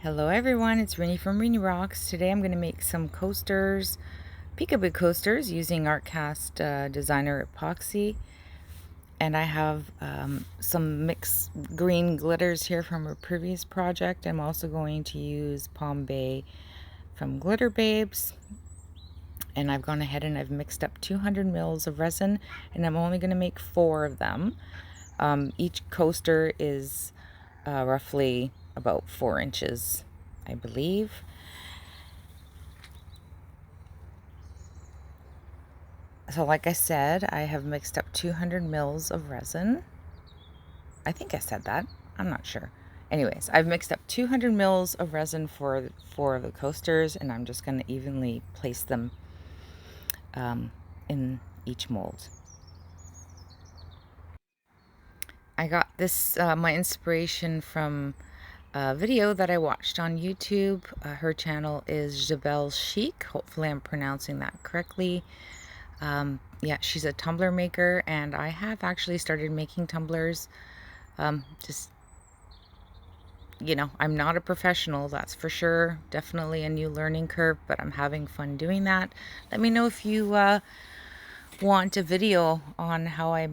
Hello everyone, it's Rennie from Rennie Rocks. Today I'm going to make some coasters, peekaboo coasters using ArtCast designer epoxy. And I have some mixed green glitters here from a previous project. I'm also going to use Palm Bay from Glitter Babes. And I've gone ahead and I've mixed up 200 mils of resin, and I'm only going to make 4 of them. Each coaster is roughly about 4 inches, I believe. So like I said, I have mixed up 200 mils of resin. I think I said that. I'm not sure. Anyways, I've mixed up 200 mils of resin for 4 of the coasters, and I'm just going to evenly place them in each mold. I got this, my inspiration from a video that I watched on YouTube. Her channel is Jabel Chic. Hopefully I'm pronouncing that correctly. Yeah, she's a tumbler maker, and I have actually started making tumblers. Just, you know, I'm not a professional, that's for sure. Definitely a new learning curve, but I'm having fun doing that. Let me know if you want a video on how I,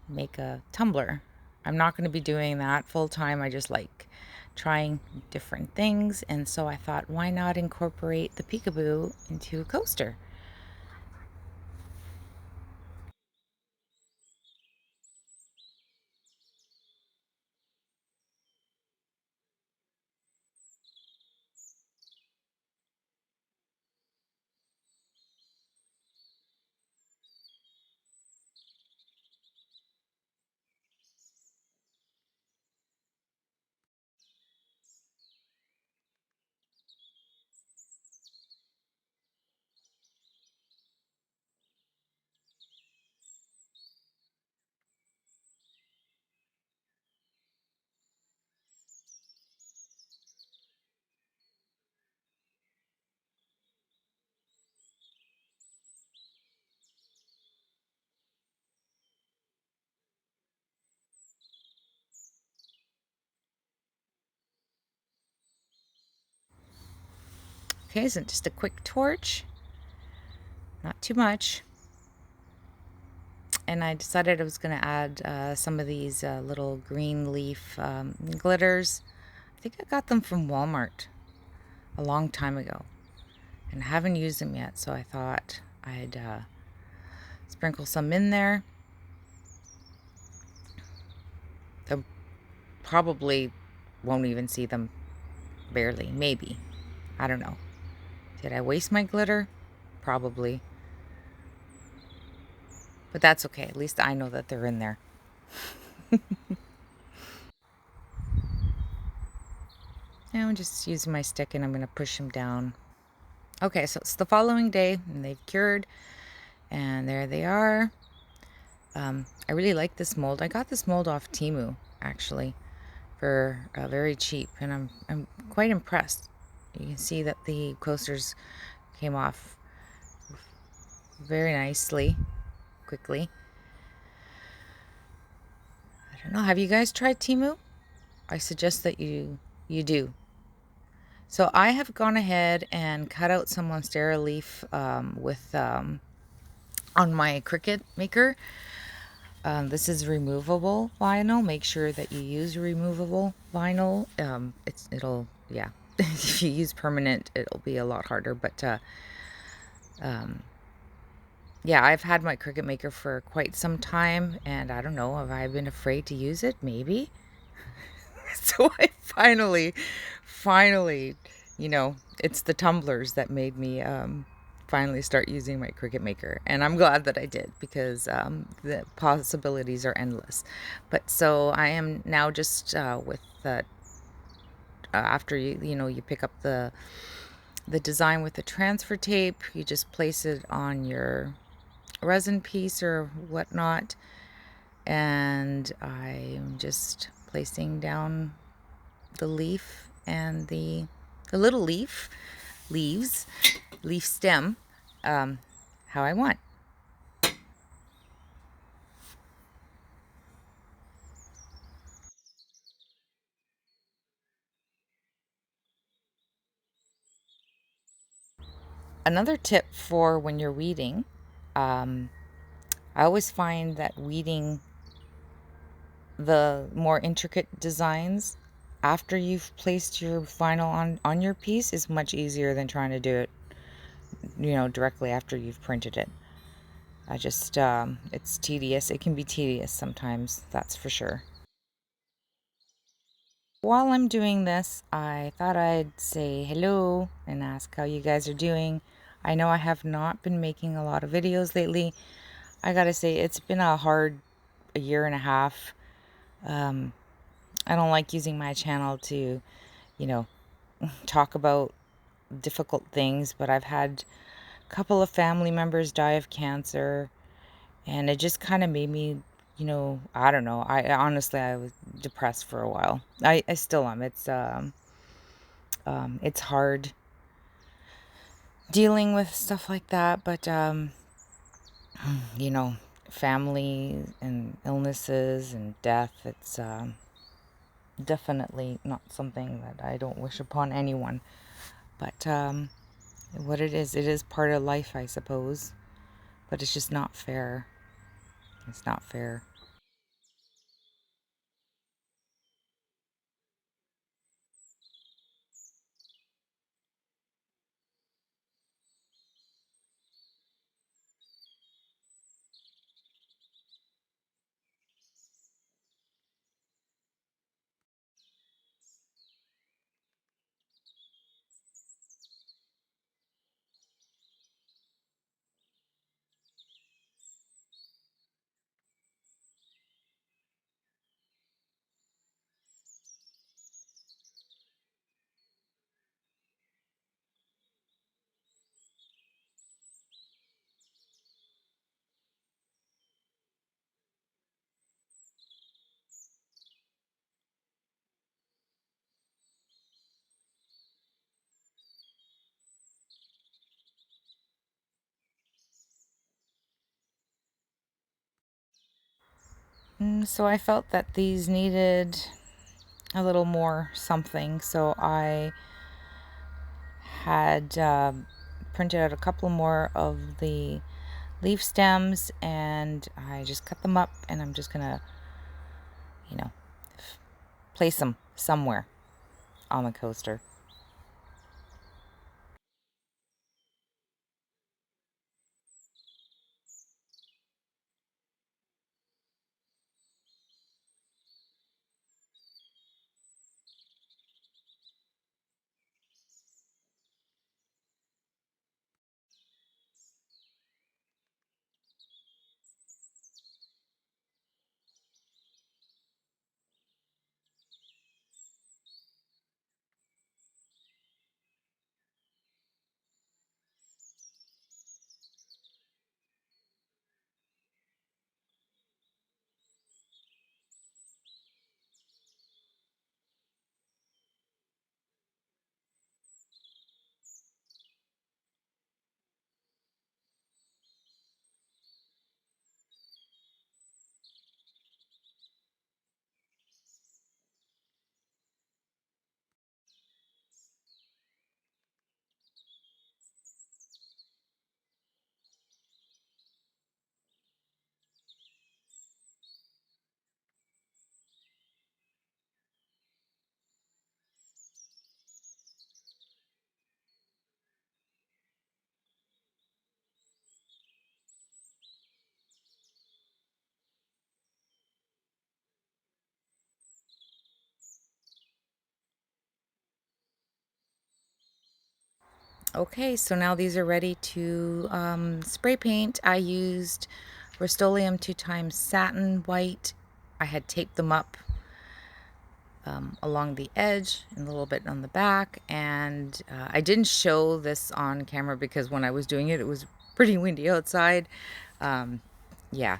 make a tumbler. I'm not going to be doing that full time. I just like trying different things, and so I thought, why not incorporate the peekaboo into a coaster? Okay, so just a quick torch, not too much. And I decided I was going to add some of these little green leaf glitters. I think I got them from Walmart a long time ago, and haven't used them yet, so I thought I'd sprinkle some in there. I probably won't even see them, barely, maybe. I don't know. Did I waste my glitter? Probably. But that's okay. At least I know that they're in there. Now I'm just using my stick and I'm going to push them down. Okay, so it's the following day and they've cured, and there they are. I really like this mold. I got this mold off Temu, actually, for very cheap, and I'm quite impressed. You can see that the coasters came off very nicely, quickly. I don't know. Have you guys tried Temu? I suggest that you do. So I have gone ahead and cut out some Monstera leaf on my Cricut Maker. This is removable vinyl. Make sure that you use removable vinyl. Yeah. If you use permanent, it'll be a lot harder. But yeah, I've had my Cricut Maker for quite some time, and I don't know, have I been afraid to use it? Maybe. So I finally, it's the tumblers that made me finally start using my Cricut Maker, and I'm glad that I did, because the possibilities are endless. But so I am now just with after you pick up the design with the transfer tape, you just place it on your resin piece or whatnot, and I'm just placing down the leaf and the little leaf stem, how I want. Another tip for when you're weeding, I always find that weeding the more intricate designs after you've placed your vinyl on your piece is much easier than trying to do it, directly after you've printed it. It's tedious. It can be tedious sometimes, that's for sure. While I'm doing this, I thought I'd say hello and ask how you guys are doing. I know I have not been making a lot of videos lately. I gotta say, it's been a year and a half. I don't like using my channel to, you know, talk about difficult things, but I've had a couple of family members die of cancer, and it just kind of made me, I don't know. I was depressed for a while. I still am. It's hard dealing with stuff like that, but you know, family and illnesses and death, it's definitely not something that I don't wish upon anyone. But what it is part of life, I suppose. But it's just not fair. It's not fair. So I felt that these needed a little more something. So I had printed out a couple more of the leaf stems, and I just cut them up, and I'm just gonna, you know, place them somewhere on the coaster. Okay, so now these are ready to spray paint. I used Rustoleum 2 times satin white. I had taped them up along the edge and a little bit on the back, and I didn't show this on camera because when I was doing it, it was pretty windy outside. Yeah,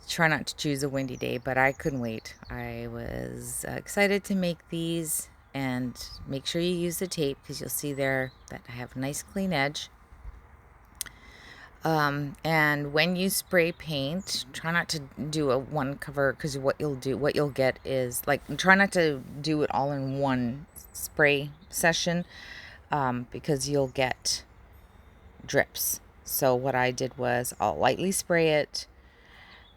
try not to choose a windy day, but I couldn't wait. I was excited to make these, and make sure you use the tape because you'll see there that I have a nice clean edge. And when you spray paint, try not to do a one cover, because what you'll get is, like, try not to do it all in one spray session, because you'll get drips. So what I did was I'll lightly spray it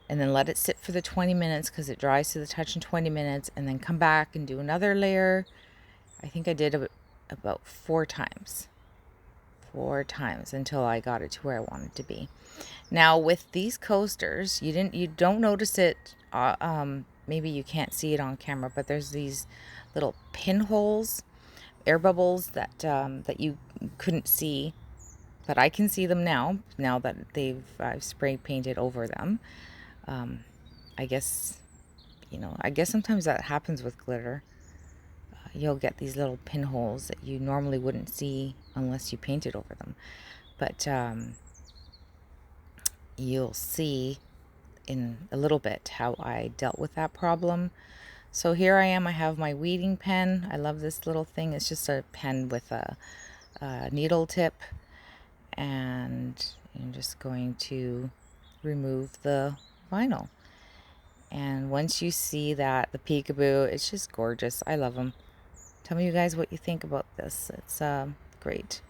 and then let it sit for the 20 minutes because it dries to the touch in 20 minutes, and then come back and do another layer. I think I did about 4 times. 4 times until I got it to where I wanted to be. Now with these coasters, you don't notice it. Maybe you can't see it on camera, but there's these little pinholes, air bubbles that you couldn't see, but I can see them now. Now that I've spray painted over them. I guess I guess sometimes that happens with glitter. You'll get these little pinholes that you normally wouldn't see unless you painted over them. But you'll see in a little bit how I dealt with that problem. So here I am. I have my weeding pen. I love this little thing. It's just a pen with a needle tip, and I'm just going to remove the vinyl. And once you see that, the peekaboo, it's just gorgeous. I love them. Tell me, you guys, what you think about this. It's great.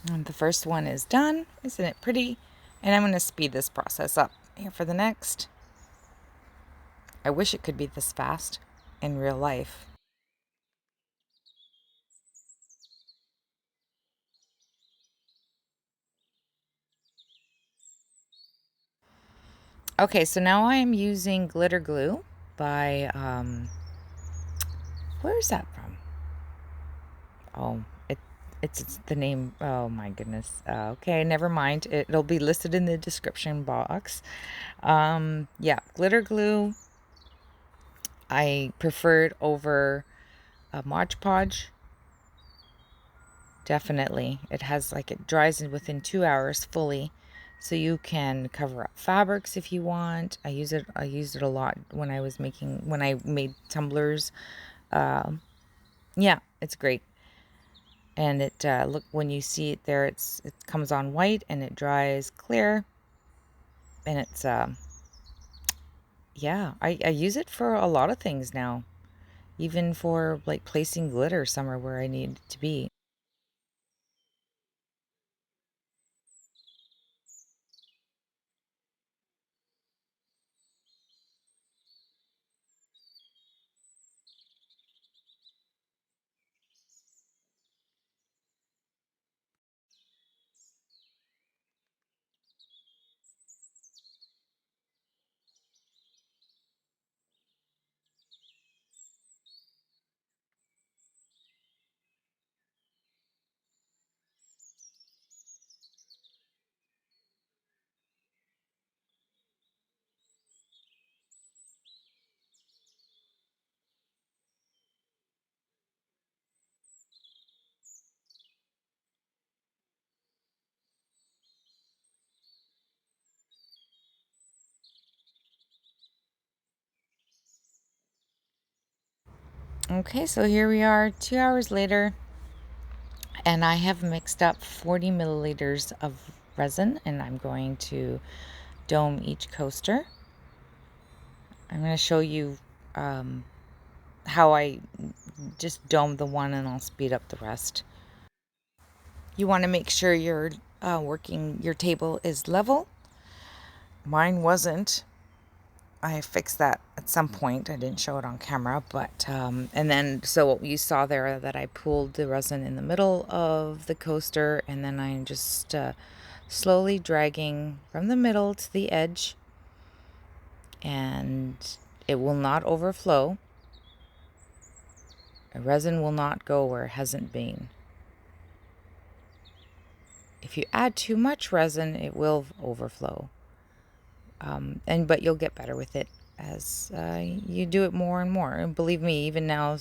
And the first one is done. Isn't it pretty? And I'm going to speed this process up here for the next. I wish it could be this fast in real life. Okay, so now I am using glitter glue by, where is that from? Oh, it's the name. Oh my goodness. Okay, never mind. It'll be listed in the description box. Yeah, glitter glue. I prefer it over Mod Podge. Definitely. It has it dries in within 2 hours fully. So you can cover up fabrics if you want. I used it a lot when I made tumblers. Yeah, it's great. And it look, when you see it there, it comes on white and it dries clear. And it's yeah, I use it for a lot of things now. Even for placing glitter somewhere where I need it to be. Okay, so here we are 2 hours later, and I have mixed up 40 milliliters of resin, and I'm going to dome each coaster. I'm going to show you how I just dome the one, and I'll speed up the rest. You want to make sure your your table is level. Mine wasn't. I fixed that at some point. I didn't show it on camera, but and then so what you saw there, that I pulled the resin in the middle of the coaster, and then I'm just slowly dragging from the middle to the edge, and it will not overflow. The resin will not go where it hasn't been. If you add too much resin, it will overflow. But you'll get better with it as you do it more and more. And believe me, even now,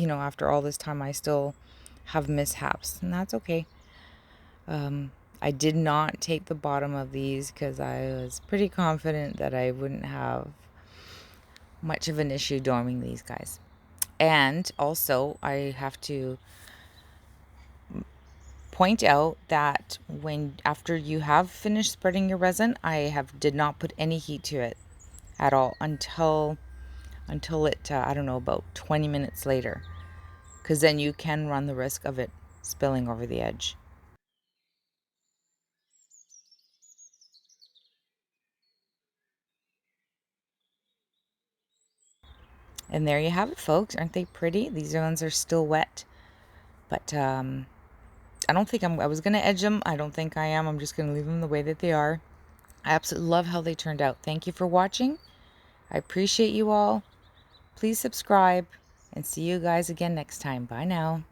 after all this time, I still have mishaps, and that's okay. I did not tape the bottom of these because I was pretty confident that I wouldn't have much of an issue doming these guys. And also, I have to point out that after you have finished spreading your resin, did not put any heat to it at all until it I don't know, about 20 minutes later, because then you can run the risk of it spilling over the edge. And there you have it, folks. Aren't they pretty? These ones are still wet, but I don't think I was gonna edge them. I don't think I am. I'm just gonna leave them the way that they are. I absolutely love how they turned out. Thank you for watching. I appreciate you all. Please subscribe, and see you guys again next time. Bye now.